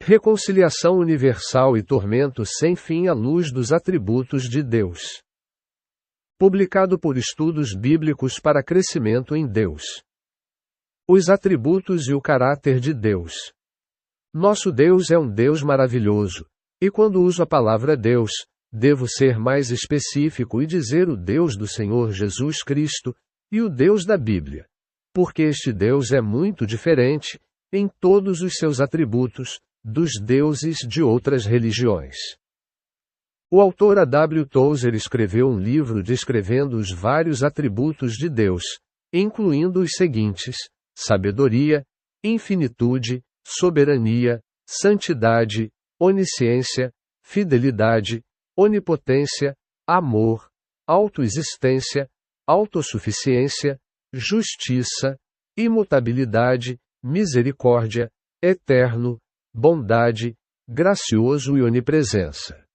Reconciliação universal e tormento sem fim à luz dos atributos de Deus. Publicado por Estudos Bíblicos para Crescimento em Deus. Os atributos e o caráter de Deus. Nosso Deus é um Deus maravilhoso, e quando uso a palavra Deus, devo ser mais específico e dizer o Deus do Senhor Jesus Cristo e o Deus da Bíblia, porque este Deus é muito diferente, em todos os seus atributos, dos deuses de outras religiões. O autor A. W. Tozer escreveu um livro descrevendo os vários atributos de Deus, incluindo os seguintes: sabedoria, infinitude, soberania, santidade, onisciência, fidelidade, onipotência, amor, autoexistência, autossuficiência, justiça, imutabilidade, misericórdia, eterno, bondade, gracioso e onipresença.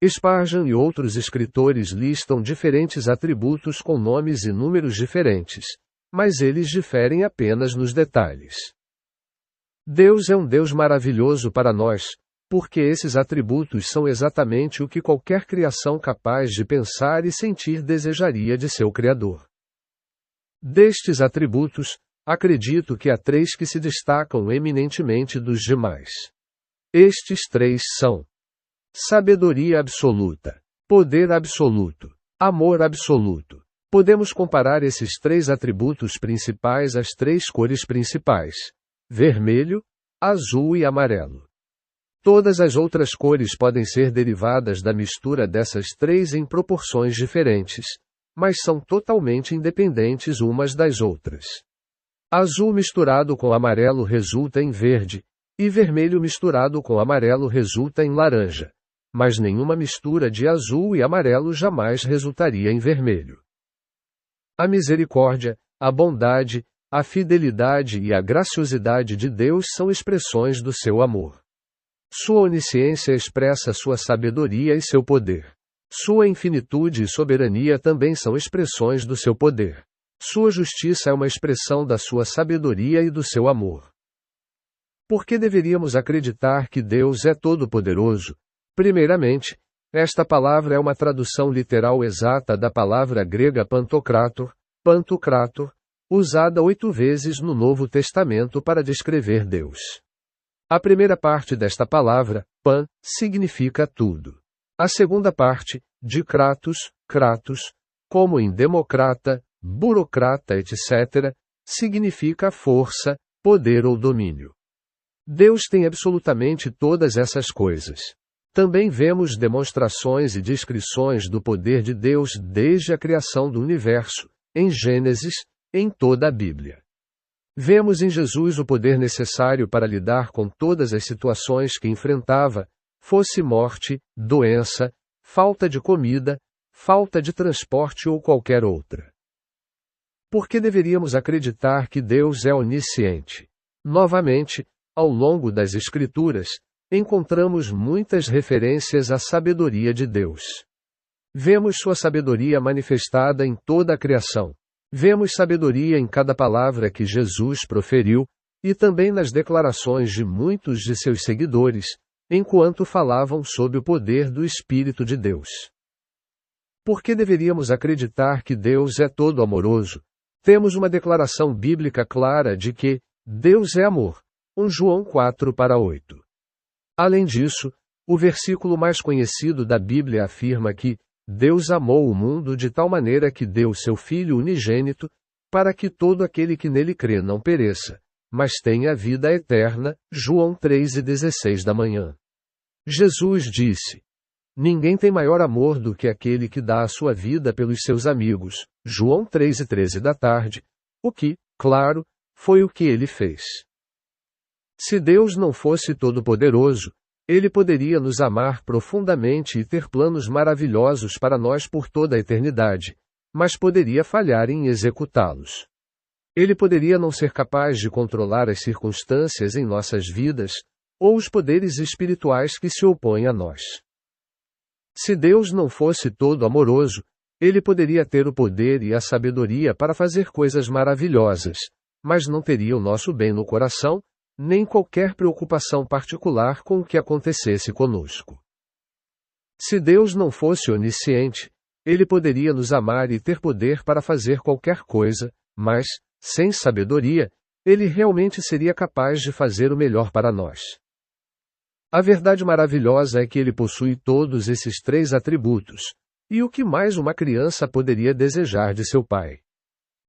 Spurgeon e outros escritores listam diferentes atributos com nomes e números diferentes, mas eles diferem apenas nos detalhes. Deus é um Deus maravilhoso para nós, porque esses atributos são exatamente o que qualquer criação capaz de pensar e sentir desejaria de seu Criador. Destes atributos, acredito que há 3 que se destacam eminentemente dos demais. Estes 3 são: sabedoria absoluta, poder absoluto, amor absoluto. Podemos comparar esses 3 atributos principais às 3 cores principais: vermelho, azul e amarelo. Todas as outras cores podem ser derivadas da mistura dessas 3 em proporções diferentes, mas são totalmente independentes umas das outras. Azul misturado com amarelo resulta em verde, e vermelho misturado com amarelo resulta em laranja, mas nenhuma mistura de azul e amarelo jamais resultaria em vermelho. A misericórdia, a bondade, a fidelidade e a graciosidade de Deus são expressões do seu amor. Sua onisciência expressa sua sabedoria e seu poder. Sua infinitude e soberania também são expressões do seu poder. Sua justiça é uma expressão da sua sabedoria e do seu amor. Por que deveríamos acreditar que Deus é todo-poderoso? Primeiramente, esta palavra é uma tradução literal exata da palavra grega pantocrator, usada 8 vezes no Novo Testamento para descrever Deus. A primeira parte desta palavra, pan, significa tudo. A segunda parte, de kratos, como em democrata, burocrata, etc., significa força, poder ou domínio. Deus tem absolutamente todas essas coisas. Também vemos demonstrações e descrições do poder de Deus desde a criação do universo, em Gênesis, em toda a Bíblia. Vemos em Jesus o poder necessário para lidar com todas as situações que enfrentava, fosse morte, doença, falta de comida, falta de transporte ou qualquer outra. Por que deveríamos acreditar que Deus é onisciente? Novamente, ao longo das Escrituras, encontramos muitas referências à sabedoria de Deus. Vemos sua sabedoria manifestada em toda a criação. Vemos sabedoria em cada palavra que Jesus proferiu, e também nas declarações de muitos de seus seguidores, enquanto falavam sob o poder do Espírito de Deus. Por que deveríamos acreditar que Deus é todo amoroso? Temos uma declaração bíblica clara de que Deus é amor. 1 João 4:8. Além disso, o versículo mais conhecido da Bíblia afirma que Deus amou o mundo de tal maneira que deu seu Filho unigênito, para que todo aquele que nele crê não pereça, mas tenha vida eterna. João 3:16. Jesus disse: ninguém tem maior amor do que aquele que dá a sua vida pelos seus amigos. João 3:13, o que, claro, foi o que ele fez. Se Deus não fosse todo-poderoso, Ele poderia nos amar profundamente e ter planos maravilhosos para nós por toda a eternidade, mas poderia falhar em executá-los. Ele poderia não ser capaz de controlar as circunstâncias em nossas vidas, ou os poderes espirituais que se opõem a nós. Se Deus não fosse todo amoroso, Ele poderia ter o poder e a sabedoria para fazer coisas maravilhosas, mas não teria o nosso bem no coração, nem qualquer preocupação particular com o que acontecesse conosco. Se Deus não fosse onisciente, Ele poderia nos amar e ter poder para fazer qualquer coisa, mas, sem sabedoria, Ele realmente seria capaz de fazer o melhor para nós. A verdade maravilhosa é que Ele possui todos esses 3 atributos, e o que mais uma criança poderia desejar de seu pai.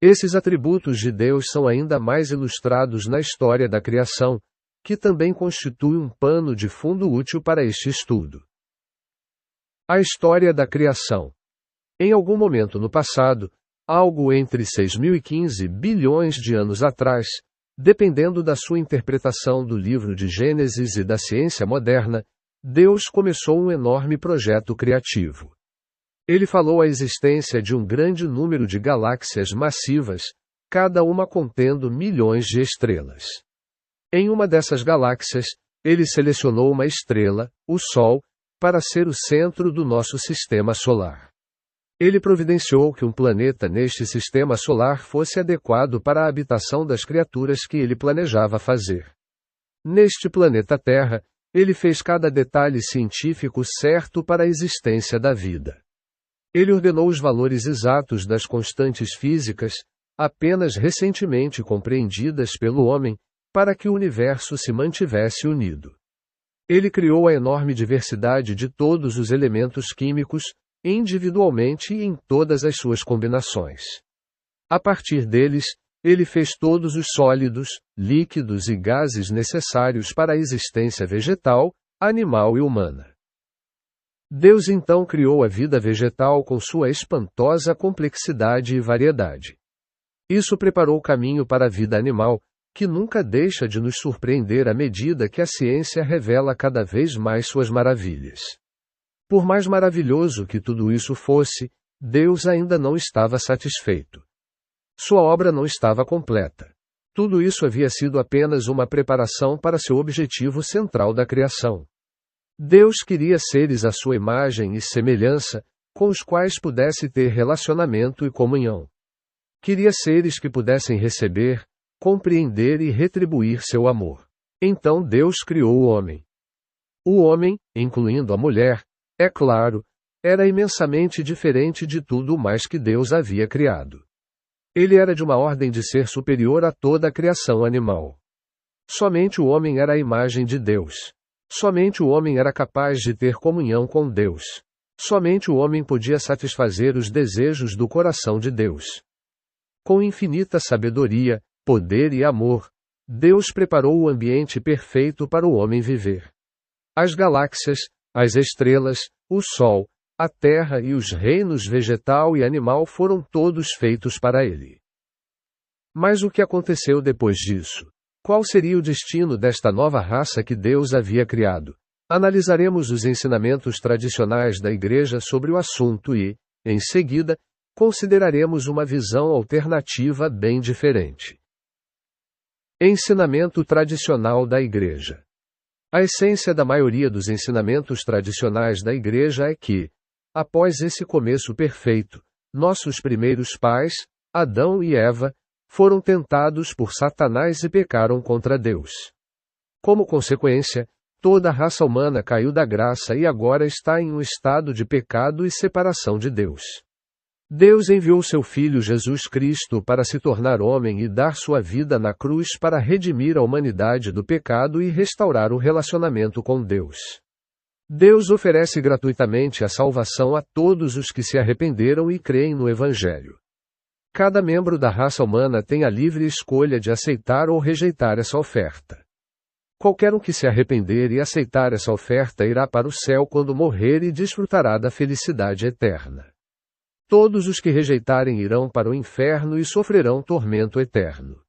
Esses atributos de Deus são ainda mais ilustrados na história da criação, que também constitui um pano de fundo útil para este estudo. A história da criação. Em algum momento no passado, algo entre 6.015 bilhões de anos atrás, dependendo da sua interpretação do livro de Gênesis e da ciência moderna, Deus começou um enorme projeto criativo. Ele falou a existência de um grande número de galáxias massivas, cada uma contendo milhões de estrelas. Em uma dessas galáxias, ele selecionou uma estrela, o Sol, para ser o centro do nosso sistema solar. Ele providenciou que um planeta neste sistema solar fosse adequado para a habitação das criaturas que ele planejava fazer. Neste planeta Terra, ele fez cada detalhe científico certo para a existência da vida. Ele ordenou os valores exatos das constantes físicas, apenas recentemente compreendidas pelo homem, para que o universo se mantivesse unido. Ele criou a enorme diversidade de todos os elementos químicos, individualmente e em todas as suas combinações. A partir deles, ele fez todos os sólidos, líquidos e gases necessários para a existência vegetal, animal e humana. Deus então criou a vida vegetal com sua espantosa complexidade e variedade. Isso preparou o caminho para a vida animal, que nunca deixa de nos surpreender à medida que a ciência revela cada vez mais suas maravilhas. Por mais maravilhoso que tudo isso fosse, Deus ainda não estava satisfeito. Sua obra não estava completa. Tudo isso havia sido apenas uma preparação para seu objetivo central da criação. Deus queria seres à sua imagem e semelhança, com os quais pudesse ter relacionamento e comunhão. Queria seres que pudessem receber, compreender e retribuir seu amor. Então Deus criou o homem. O homem, incluindo a mulher, é claro, era imensamente diferente de tudo mais que Deus havia criado. Ele era de uma ordem de ser superior a toda a criação animal. Somente o homem era a imagem de Deus. Somente o homem era capaz de ter comunhão com Deus. Somente o homem podia satisfazer os desejos do coração de Deus. Com infinita sabedoria, poder e amor, Deus preparou o ambiente perfeito para o homem viver. As galáxias, as estrelas, o Sol, a Terra e os reinos vegetal e animal foram todos feitos para ele. Mas o que aconteceu depois disso? Qual seria o destino desta nova raça que Deus havia criado? Analisaremos os ensinamentos tradicionais da Igreja sobre o assunto e, em seguida, consideraremos uma visão alternativa bem diferente. Ensinamento tradicional da Igreja. A essência da maioria dos ensinamentos tradicionais da Igreja é que, após esse começo perfeito, nossos primeiros pais, Adão e Eva, foram tentados por Satanás e pecaram contra Deus. Como consequência, toda a raça humana caiu da graça e agora está em um estado de pecado e separação de Deus. Deus enviou seu Filho Jesus Cristo para se tornar homem e dar sua vida na cruz para redimir a humanidade do pecado e restaurar o relacionamento com Deus. Deus oferece gratuitamente a salvação a todos os que se arrependeram e creem no Evangelho. Cada membro da raça humana tem a livre escolha de aceitar ou rejeitar essa oferta. Qualquer um que se arrepender e aceitar essa oferta irá para o céu quando morrer e desfrutará da felicidade eterna. Todos os que rejeitarem irão para o inferno e sofrerão tormento eterno.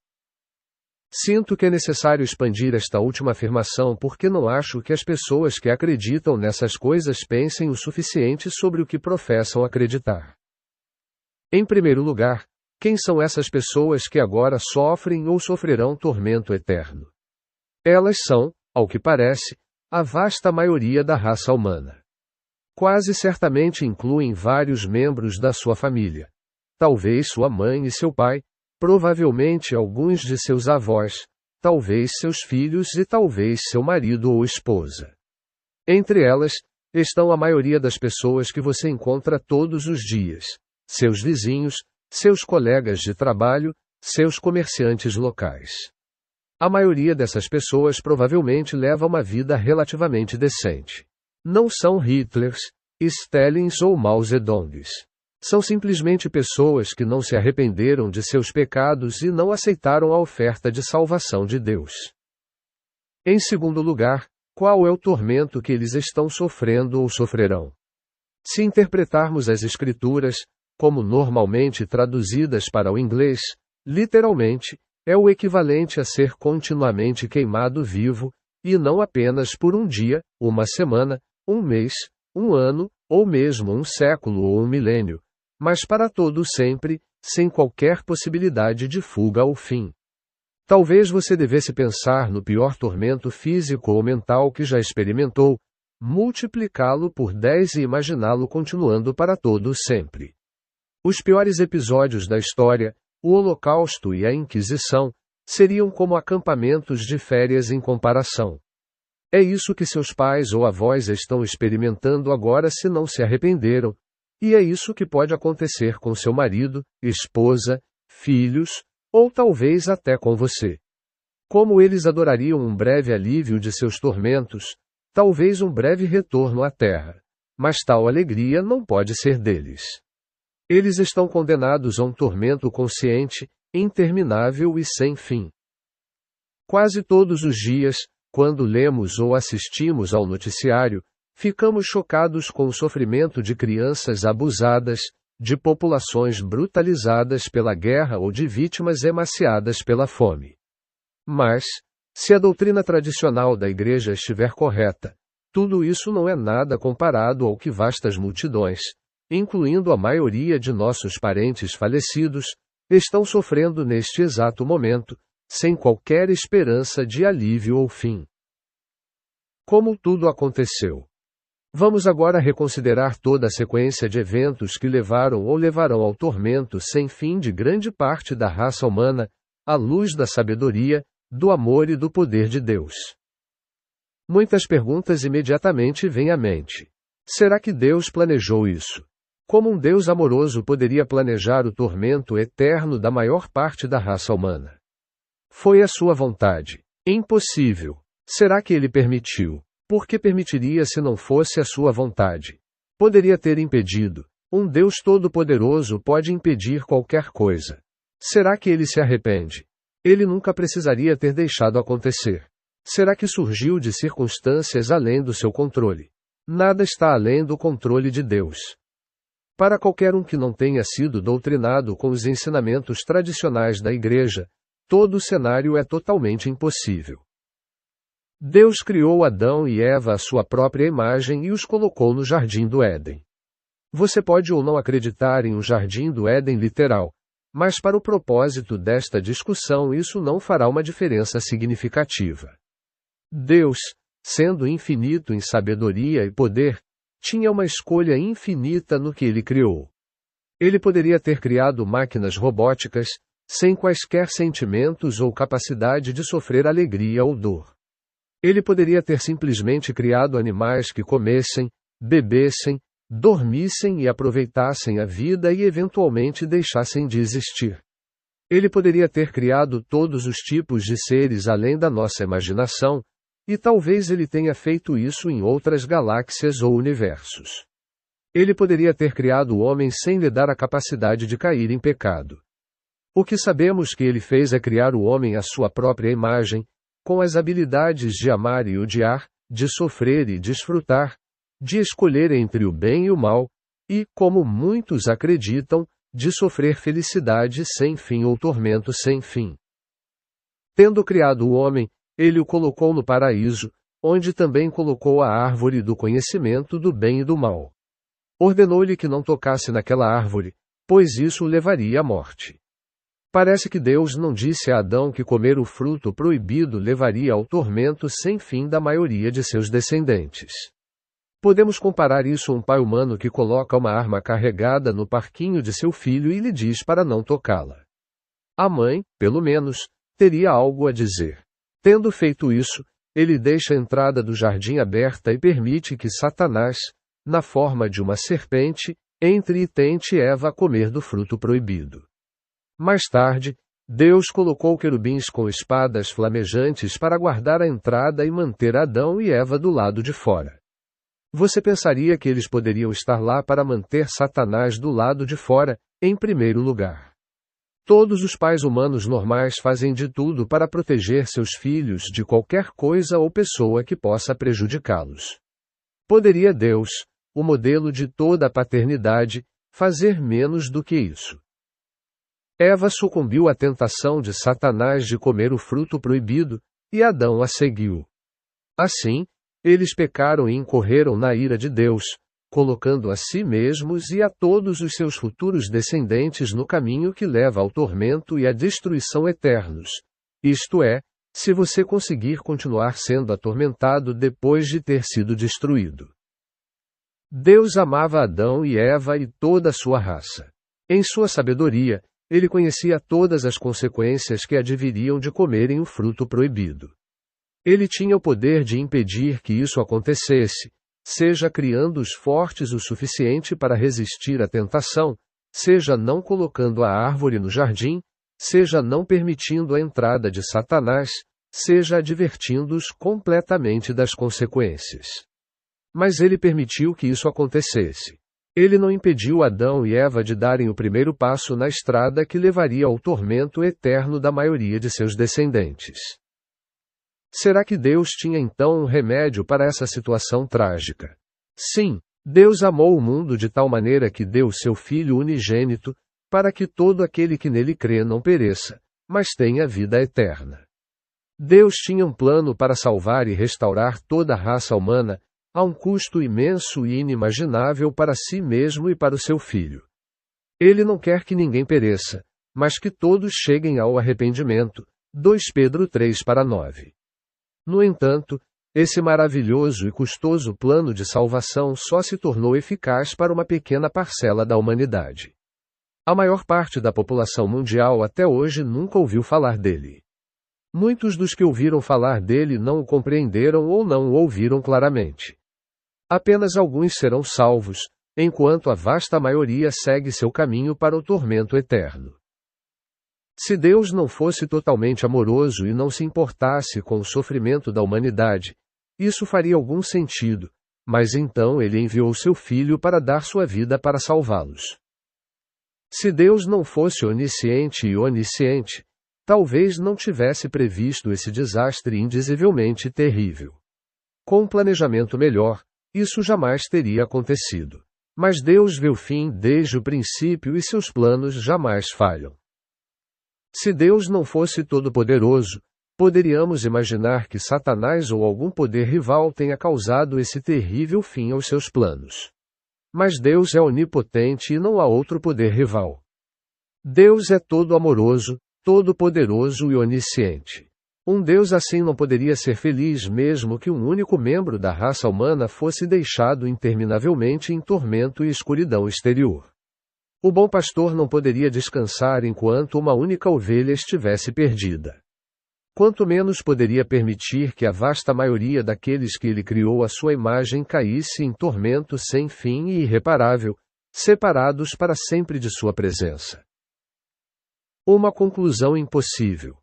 Sinto que é necessário expandir esta última afirmação porque não acho que as pessoas que acreditam nessas coisas pensem o suficiente sobre o que professam acreditar. Em primeiro lugar, quem são essas pessoas que agora sofrem ou sofrerão tormento eterno? Elas são, ao que parece, a vasta maioria da raça humana. Quase certamente incluem vários membros da sua família. Talvez sua mãe e seu pai, provavelmente alguns de seus avós, talvez seus filhos e talvez seu marido ou esposa. Entre elas, estão a maioria das pessoas que você encontra todos os dias, seus vizinhos, seus colegas de trabalho, seus comerciantes locais. A maioria dessas pessoas provavelmente leva uma vida relativamente decente. Não são Hitlers, Stalins ou Mao Zedongs. São simplesmente pessoas que não se arrependeram de seus pecados e não aceitaram a oferta de salvação de Deus. Em segundo lugar, qual é o tormento que eles estão sofrendo ou sofrerão? Se interpretarmos as Escrituras, como normalmente traduzidas para o inglês, literalmente, é o equivalente a ser continuamente queimado vivo, e não apenas por um dia, uma semana, um mês, um ano, ou mesmo um século ou um milênio, mas para todo sempre, sem qualquer possibilidade de fuga ao fim. Talvez você devesse pensar no pior tormento físico ou mental que já experimentou, multiplicá-lo por 10 e imaginá-lo continuando para todo sempre. Os piores episódios da história, o Holocausto e a Inquisição, seriam como acampamentos de férias em comparação. É isso que seus pais ou avós estão experimentando agora se não se arrependeram, e é isso que pode acontecer com seu marido, esposa, filhos, ou talvez até com você. Como eles adorariam um breve alívio de seus tormentos, talvez um breve retorno à terra, mas tal alegria não pode ser deles. Eles estão condenados a um tormento consciente, interminável e sem fim. Quase todos os dias, quando lemos ou assistimos ao noticiário, ficamos chocados com o sofrimento de crianças abusadas, de populações brutalizadas pela guerra ou de vítimas emaciadas pela fome. Mas, se a doutrina tradicional da Igreja estiver correta, tudo isso não é nada comparado ao que vastas multidões, incluindo a maioria de nossos parentes falecidos, estão sofrendo neste exato momento, sem qualquer esperança de alívio ou fim. Como tudo aconteceu? Vamos agora reconsiderar toda a sequência de eventos que levaram ou levarão ao tormento sem fim de grande parte da raça humana, à luz da sabedoria, do amor e do poder de Deus. Muitas perguntas imediatamente vêm à mente. Será que Deus planejou isso? Como um Deus amoroso poderia planejar o tormento eterno da maior parte da raça humana? Foi a sua vontade. Impossível. Será que ele permitiu? Por que permitiria se não fosse a sua vontade? Poderia ter impedido. Um Deus todo-poderoso pode impedir qualquer coisa. Será que ele se arrepende? Ele nunca precisaria ter deixado acontecer. Será que surgiu de circunstâncias além do seu controle? Nada está além do controle de Deus. Para qualquer um que não tenha sido doutrinado com os ensinamentos tradicionais da Igreja, todo o cenário é totalmente impossível. Deus criou Adão e Eva à sua própria imagem e os colocou no Jardim do Éden. Você pode ou não acreditar em um Jardim do Éden literal, mas para o propósito desta discussão isso não fará uma diferença significativa. Deus, sendo infinito em sabedoria e poder, tinha uma escolha infinita no que ele criou. Ele poderia ter criado máquinas robóticas, sem quaisquer sentimentos ou capacidade de sofrer alegria ou dor. Ele poderia ter simplesmente criado animais que comessem, bebessem, dormissem e aproveitassem a vida e eventualmente deixassem de existir. Ele poderia ter criado todos os tipos de seres além da nossa imaginação, e talvez ele tenha feito isso em outras galáxias ou universos. Ele poderia ter criado o homem sem lhe dar a capacidade de cair em pecado. O que sabemos que ele fez é criar o homem à sua própria imagem, com as habilidades de amar e odiar, de sofrer e desfrutar, de escolher entre o bem e o mal, e, como muitos acreditam, de sofrer felicidade sem fim ou tormento sem fim. Tendo criado o homem, ele o colocou no paraíso, onde também colocou a árvore do conhecimento do bem e do mal. Ordenou-lhe que não tocasse naquela árvore, pois isso o levaria à morte. Parece que Deus não disse a Adão que comer o fruto proibido levaria ao tormento sem fim da maioria de seus descendentes. Podemos comparar isso a um pai humano que coloca uma arma carregada no parquinho de seu filho e lhe diz para não tocá-la. A mãe, pelo menos, teria algo a dizer. Tendo feito isso, ele deixa a entrada do jardim aberta e permite que Satanás, na forma de uma serpente, entre e tente Eva a comer do fruto proibido. Mais tarde, Deus colocou querubins com espadas flamejantes para guardar a entrada e manter Adão e Eva do lado de fora. Você pensaria que eles poderiam estar lá para manter Satanás do lado de fora, em primeiro lugar. Todos os pais humanos normais fazem de tudo para proteger seus filhos de qualquer coisa ou pessoa que possa prejudicá-los. Poderia Deus, o modelo de toda a paternidade, fazer menos do que isso? Eva sucumbiu à tentação de Satanás de comer o fruto proibido, e Adão a seguiu. Assim, eles pecaram e incorreram na ira de Deus, colocando a si mesmos e a todos os seus futuros descendentes no caminho que leva ao tormento e à destruição eternos. Isto é, se você conseguir continuar sendo atormentado depois de ter sido destruído. Deus amava Adão e Eva e toda a sua raça. Em sua sabedoria, ele conhecia todas as consequências que adviriam de comerem o fruto proibido. Ele tinha o poder de impedir que isso acontecesse, seja criando-os fortes o suficiente para resistir à tentação, seja não colocando a árvore no jardim, seja não permitindo a entrada de Satanás, seja advertindo-os completamente das consequências. Mas ele permitiu que isso acontecesse. Ele não impediu Adão e Eva de darem o primeiro passo na estrada que levaria ao tormento eterno da maioria de seus descendentes. Será que Deus tinha então um remédio para essa situação trágica? Sim, Deus amou o mundo de tal maneira que deu seu Filho unigênito, para que todo aquele que nele crê não pereça, mas tenha vida eterna. Deus tinha um plano para salvar e restaurar toda a raça humana, a um custo imenso e inimaginável para si mesmo e para o seu Filho. Ele não quer que ninguém pereça, mas que todos cheguem ao arrependimento. 2 Pedro 3:9. No entanto, esse maravilhoso e custoso plano de salvação só se tornou eficaz para uma pequena parcela da humanidade. A maior parte da população mundial até hoje nunca ouviu falar dele. Muitos dos que ouviram falar dele não o compreenderam ou não o ouviram claramente. Apenas alguns serão salvos, enquanto a vasta maioria segue seu caminho para o tormento eterno. Se Deus não fosse totalmente amoroso e não se importasse com o sofrimento da humanidade, isso faria algum sentido, mas então ele enviou seu Filho para dar sua vida para salvá-los. Se Deus não fosse onisciente e onisciente, talvez não tivesse previsto esse desastre indizivelmente terrível. Com um planejamento melhor, isso jamais teria acontecido. Mas Deus vê o fim desde o princípio e seus planos jamais falham. Se Deus não fosse todo-poderoso, poderíamos imaginar que Satanás ou algum poder rival tenha causado esse terrível fim aos seus planos. Mas Deus é onipotente e não há outro poder rival. Deus é todo-amoroso, todo-poderoso e onisciente. Um Deus assim não poderia ser feliz mesmo que um único membro da raça humana fosse deixado interminavelmente em tormento e escuridão exterior. O bom pastor não poderia descansar enquanto uma única ovelha estivesse perdida. Quanto menos poderia permitir que a vasta maioria daqueles que ele criou à sua imagem caísse em tormento sem fim e irreparável, separados para sempre de sua presença. Uma conclusão impossível.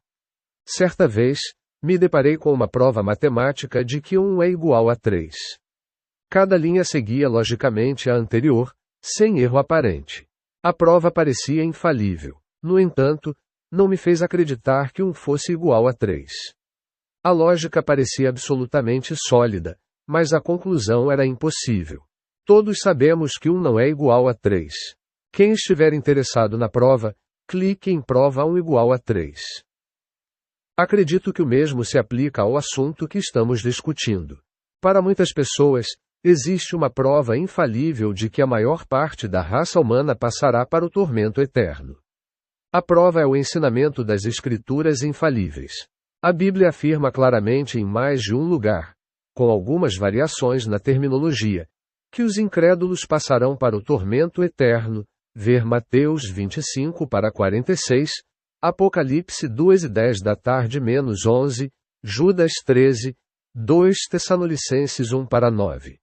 Certa vez, me deparei com uma prova matemática de que 1 é igual a 3. Cada linha seguia logicamente a anterior, sem erro aparente. A prova parecia infalível. No entanto, não me fez acreditar que 1 fosse igual a 3. A lógica parecia absolutamente sólida, mas a conclusão era impossível. Todos sabemos que 1 não é igual a 3. Quem estiver interessado na prova, clique em prova 1 igual a 3. Acredito que o mesmo se aplica ao assunto que estamos discutindo. Para muitas pessoas, existe uma prova infalível de que a maior parte da raça humana passará para o tormento eterno. A prova é o ensinamento das Escrituras infalíveis. A Bíblia afirma claramente em mais de um lugar, com algumas variações na terminologia, que os incrédulos passarão para o tormento eterno, ver Mateus 25:46, Apocalipse 2:10 da tarde -11, Judas 13, 2 Tessalonicenses 1-9.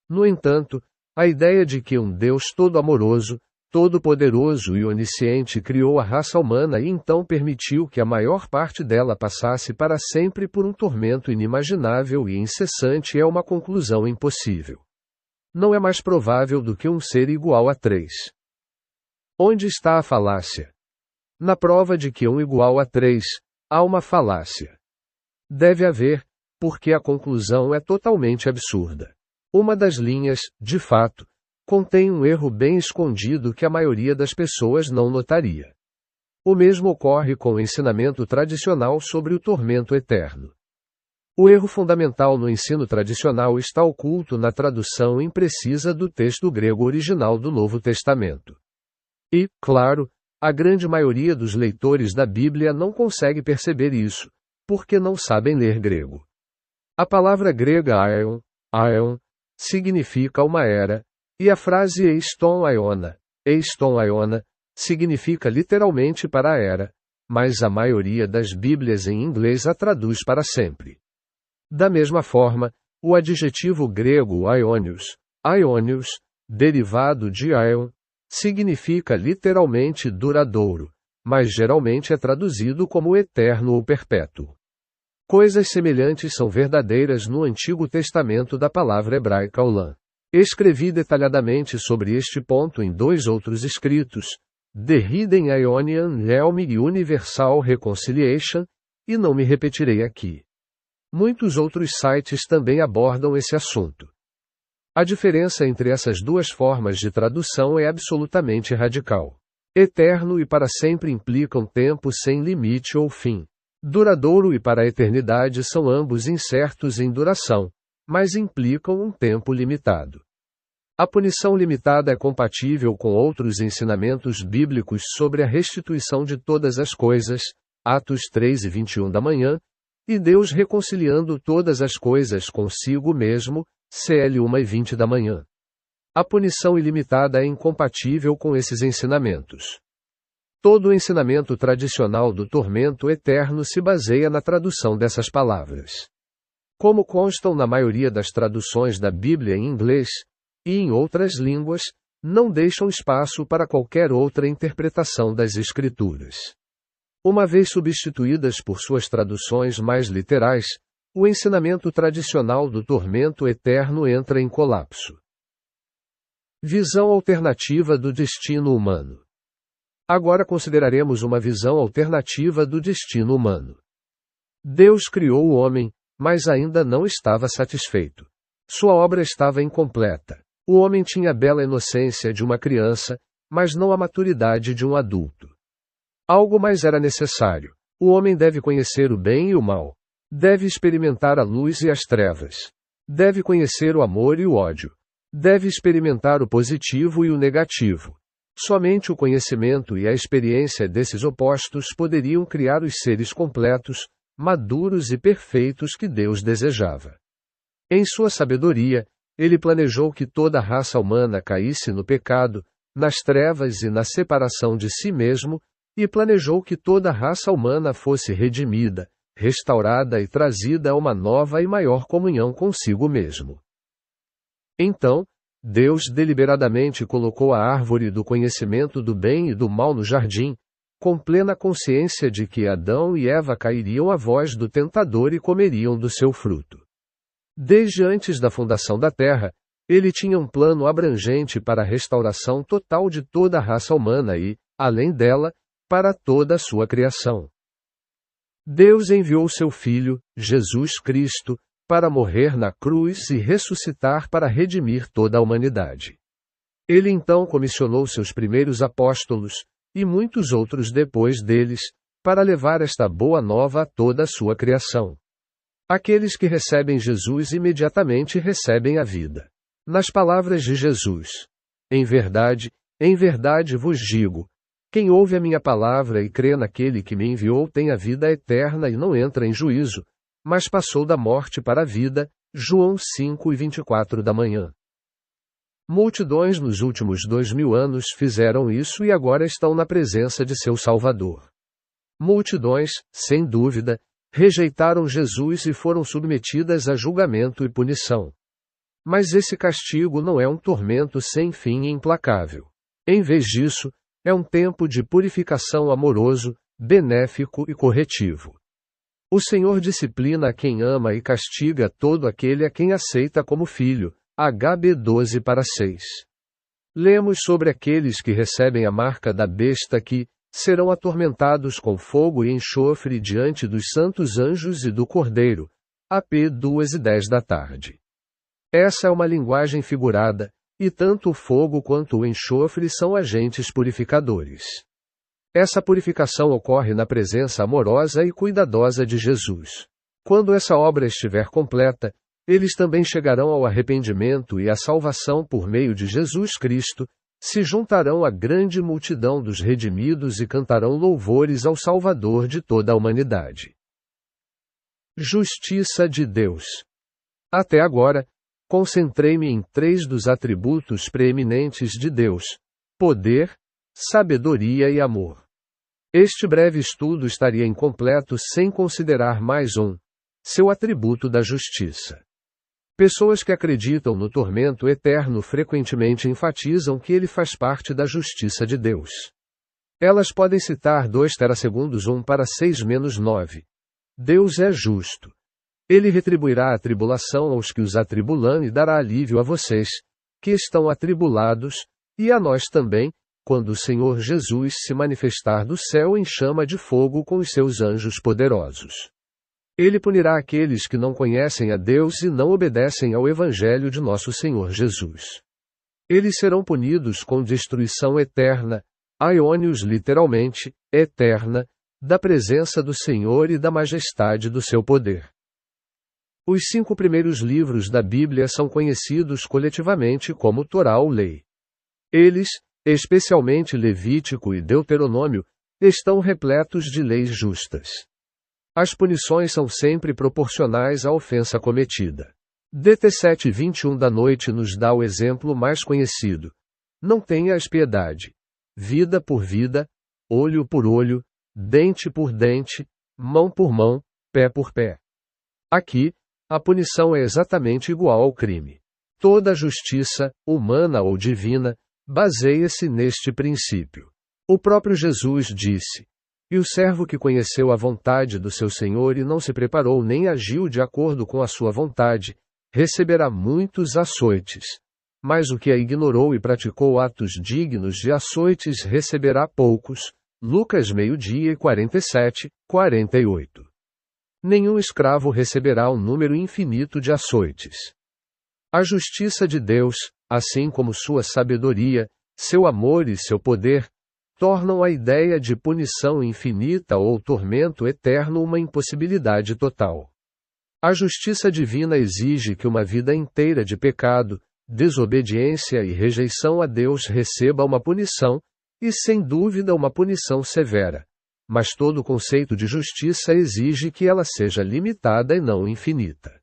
No entanto, a ideia de que um Deus todo-amoroso, todo-poderoso e onisciente criou a raça humana e então permitiu que a maior parte dela passasse para sempre por um tormento inimaginável e incessante é uma conclusão impossível. Não é mais provável do que um ser igual a 3. Onde está a falácia? Na prova de que 1 igual a 3, há uma falácia. Deve haver, porque a conclusão é totalmente absurda. Uma das linhas, de fato, contém um erro bem escondido que a maioria das pessoas não notaria. O mesmo ocorre com o ensinamento tradicional sobre o tormento eterno. O erro fundamental no ensino tradicional está oculto na tradução imprecisa do texto grego original do Novo Testamento. E, claro, a grande maioria dos leitores da Bíblia não consegue perceber isso, porque não sabem ler grego. A palavra grega aion, significa uma era, e a frase eiston aiona, significa literalmente para a era, mas a maioria das Bíblias em inglês a traduz para sempre. Da mesma forma, o adjetivo grego aionios, derivado de aion, significa literalmente duradouro, mas geralmente é traduzido como eterno ou perpétuo. Coisas semelhantes são verdadeiras no Antigo Testamento da palavra hebraica olam. Escrevi detalhadamente sobre este ponto em 2 outros escritos, The Hidden Ionian Realm e Universal Reconciliation, e não me repetirei aqui. Muitos outros sites também abordam esse assunto. A diferença entre essas duas formas de tradução é absolutamente radical. Eterno e para sempre implicam tempo sem limite ou fim. Duradouro e para a eternidade são ambos incertos em duração, mas implicam um tempo limitado. A punição limitada é compatível com outros ensinamentos bíblicos sobre a restituição de todas as coisas, Atos 3:21 da manhã, e Deus reconciliando todas as coisas consigo mesmo, CL 1:20 da manhã. A punição ilimitada é incompatível com esses ensinamentos. Todo o ensinamento tradicional do tormento eterno se baseia na tradução dessas palavras. Como constam na maioria das traduções da Bíblia em inglês, e em outras línguas, não deixam espaço para qualquer outra interpretação das Escrituras. Uma vez substituídas por suas traduções mais literais, o ensinamento tradicional do tormento eterno entra em colapso. Visão alternativa do destino humano. Agora consideraremos uma visão alternativa do destino humano. Deus criou o homem, mas ainda não estava satisfeito. Sua obra estava incompleta. O homem tinha a bela inocência de uma criança, mas não a maturidade de um adulto. Algo mais era necessário. O homem deve conhecer o bem e o mal. Deve experimentar a luz e as trevas. Deve conhecer o amor e o ódio. Deve experimentar o positivo e o negativo. Somente o conhecimento e a experiência desses opostos poderiam criar os seres completos, maduros e perfeitos que Deus desejava. Em sua sabedoria, ele planejou que toda a raça humana caísse no pecado, nas trevas e na separação de si mesmo, e planejou que toda a raça humana fosse redimida, restaurada e trazida a uma nova e maior comunhão consigo mesmo. Então, Deus deliberadamente colocou a árvore do conhecimento do bem e do mal no jardim, com plena consciência de que Adão e Eva cairiam à voz do tentador e comeriam do seu fruto. Desde antes da fundação da Terra, ele tinha um plano abrangente para a restauração total de toda a raça humana e, além dela, para toda a sua criação. Deus enviou seu Filho, Jesus Cristo, para morrer na cruz e ressuscitar para redimir toda a humanidade. Ele então comissionou seus primeiros apóstolos, e muitos outros depois deles, para levar esta boa nova a toda a sua criação. Aqueles que recebem Jesus imediatamente recebem a vida. Nas palavras de Jesus: em verdade vos digo, quem ouve a minha palavra e crê naquele que me enviou tem a vida eterna e não entra em juízo, mas passou da morte para a vida, João 5:24 da manhã. Multidões nos últimos 2000 anos fizeram isso e agora estão na presença de seu Salvador. Multidões, sem dúvida, rejeitaram Jesus e foram submetidas a julgamento e punição. Mas esse castigo não é um tormento sem fim e implacável. Em vez disso, é um tempo de purificação amoroso, benéfico e corretivo. O Senhor disciplina a quem ama e castiga todo aquele a quem aceita como filho. HB 12:6. Lemos sobre aqueles que recebem a marca da besta que serão atormentados com fogo e enxofre diante dos santos anjos e do Cordeiro. AP 2:10. Essa é uma linguagem figurada, e tanto o fogo quanto o enxofre são agentes purificadores. Essa purificação ocorre na presença amorosa e cuidadosa de Jesus. Quando essa obra estiver completa, eles também chegarão ao arrependimento e à salvação por meio de Jesus Cristo, se juntarão à grande multidão dos redimidos e cantarão louvores ao Salvador de toda a humanidade. Justiça de Deus. Até agora, concentrei-me em 3 dos atributos preeminentes de Deus: poder, sabedoria e amor. Este breve estudo estaria incompleto sem considerar mais um: seu atributo da justiça. Pessoas que acreditam no tormento eterno frequentemente enfatizam que ele faz parte da justiça de Deus. Elas podem citar 2 Terasegundos 1:6-9. Deus é justo. Ele retribuirá a tribulação aos que os atribulam e dará alívio a vocês, que estão atribulados, e a nós também, quando o Senhor Jesus se manifestar do céu em chama de fogo com os seus anjos poderosos. Ele punirá aqueles que não conhecem a Deus e não obedecem ao Evangelho de nosso Senhor Jesus. Eles serão punidos com destruição eterna, aiônios literalmente, eterna, da presença do Senhor e da majestade do seu poder. Os 5 primeiros livros da Bíblia são conhecidos coletivamente como Torá ou Lei. Eles, especialmente Levítico e Deuteronômio, estão repletos de leis justas. As punições são sempre proporcionais à ofensa cometida. DT 7:21 da noite nos dá o exemplo mais conhecido. Não tenhas piedade. Vida por vida, olho por olho, dente por dente, mão por mão, pé por pé. Aqui, a punição é exatamente igual ao crime. Toda a justiça, humana ou divina, baseia-se neste princípio. O próprio Jesus disse: "E o servo que conheceu a vontade do seu Senhor e não se preparou nem agiu de acordo com a sua vontade, receberá muitos açoites. Mas o que a ignorou e praticou atos dignos de açoites receberá poucos." Lucas 12:47-48. Nenhum escravo receberá um número infinito de açoites. A justiça de Deus, assim como sua sabedoria, seu amor e seu poder, tornam a ideia de punição infinita ou tormento eterno uma impossibilidade total. A justiça divina exige que uma vida inteira de pecado, desobediência e rejeição a Deus receba uma punição, e sem dúvida uma punição severa. Mas todo o conceito de justiça exige que ela seja limitada e não infinita.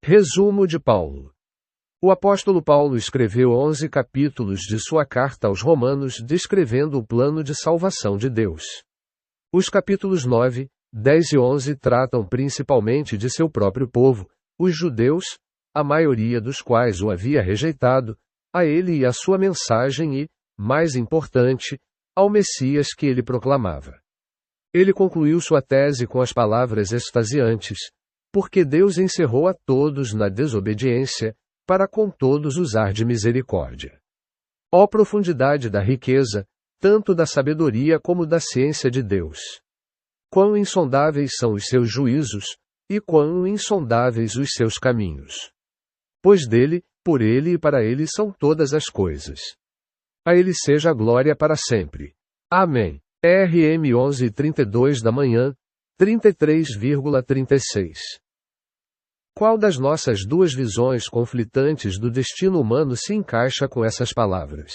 Resumo de Paulo. O apóstolo Paulo escreveu 11 capítulos de sua carta aos Romanos descrevendo o plano de salvação de Deus. Os capítulos 9, 10 e 11 tratam principalmente de seu próprio povo, os judeus, a maioria dos quais o havia rejeitado, a ele e a sua mensagem e, mais importante, ao Messias que ele proclamava. Ele concluiu sua tese com as palavras extasiantes: "Porque Deus encerrou a todos na desobediência, para com todos usar de misericórdia." Ó profundidade da riqueza, tanto da sabedoria como da ciência de Deus! Quão insondáveis são os seus juízos, e quão insondáveis os seus caminhos! Pois dele, por ele e para ele são todas as coisas. A ele seja a glória para sempre. Amém. RM 11:32 da manhã, 33,36. Qual das nossas duas visões conflitantes do destino humano se encaixa com essas palavras?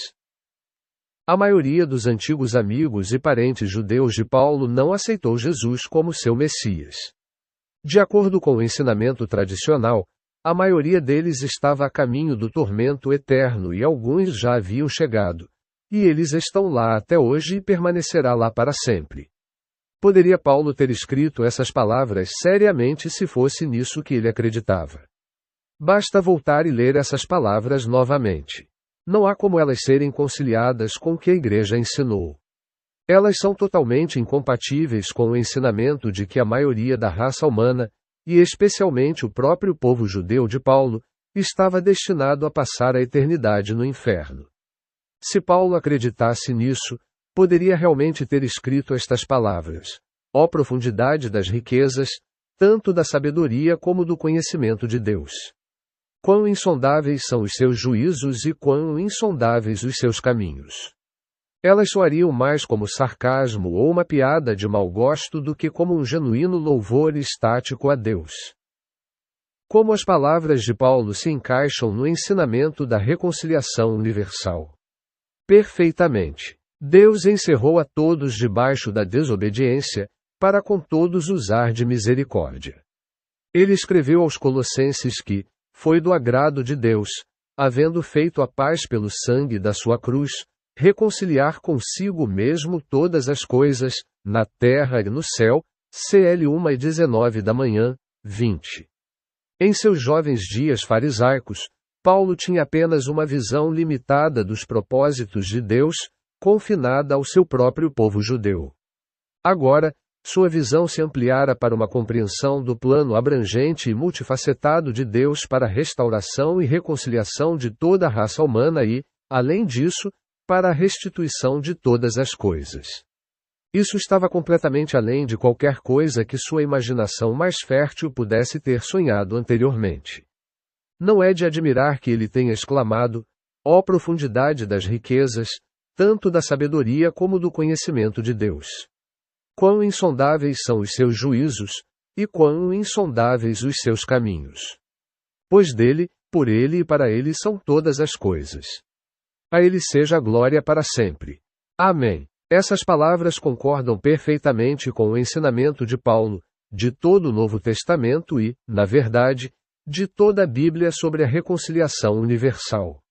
A maioria dos antigos amigos e parentes judeus de Paulo não aceitou Jesus como seu Messias. De acordo com o ensinamento tradicional, a maioria deles estava a caminho do tormento eterno e alguns já haviam chegado. E eles estão lá até hoje e permanecerá lá para sempre. Poderia Paulo ter escrito essas palavras seriamente se fosse nisso que ele acreditava? Basta voltar e ler essas palavras novamente. Não há como elas serem conciliadas com o que a Igreja ensinou. Elas são totalmente incompatíveis com o ensinamento de que a maioria da raça humana, e especialmente o próprio povo judeu de Paulo, estava destinado a passar a eternidade no inferno. Se Paulo acreditasse nisso, poderia realmente ter escrito estas palavras: ó profundidade das riquezas, tanto da sabedoria como do conhecimento de Deus. Quão insondáveis são os seus juízos e quão insondáveis os seus caminhos. Elas soariam mais como sarcasmo ou uma piada de mau gosto do que como um genuíno louvor estático a Deus. Como as palavras de Paulo se encaixam no ensinamento da reconciliação universal? Perfeitamente. Deus encerrou a todos debaixo da desobediência, para com todos usar de misericórdia. Ele escreveu aos Colossenses que foi do agrado de Deus, havendo feito a paz pelo sangue da sua cruz, reconciliar consigo mesmo todas as coisas, na terra e no céu, CL 1:19 da manhã, 20. Em seus jovens dias farisaicos, Paulo tinha apenas uma visão limitada dos propósitos de Deus, confinada ao seu próprio povo judeu. Agora, sua visão se ampliara para uma compreensão do plano abrangente e multifacetado de Deus para a restauração e reconciliação de toda a raça humana e, além disso, para a restituição de todas as coisas. Isso estava completamente além de qualquer coisa que sua imaginação mais fértil pudesse ter sonhado anteriormente. Não é de admirar que ele tenha exclamado: ó profundidade das riquezas, tanto da sabedoria como do conhecimento de Deus. Quão insondáveis são os seus juízos, e quão insondáveis os seus caminhos. Pois dele, por ele e para ele são todas as coisas. A ele seja a glória para sempre. Amém. Essas palavras concordam perfeitamente com o ensinamento de Paulo, de todo o Novo Testamento e, na verdade, de toda a Bíblia sobre a reconciliação universal.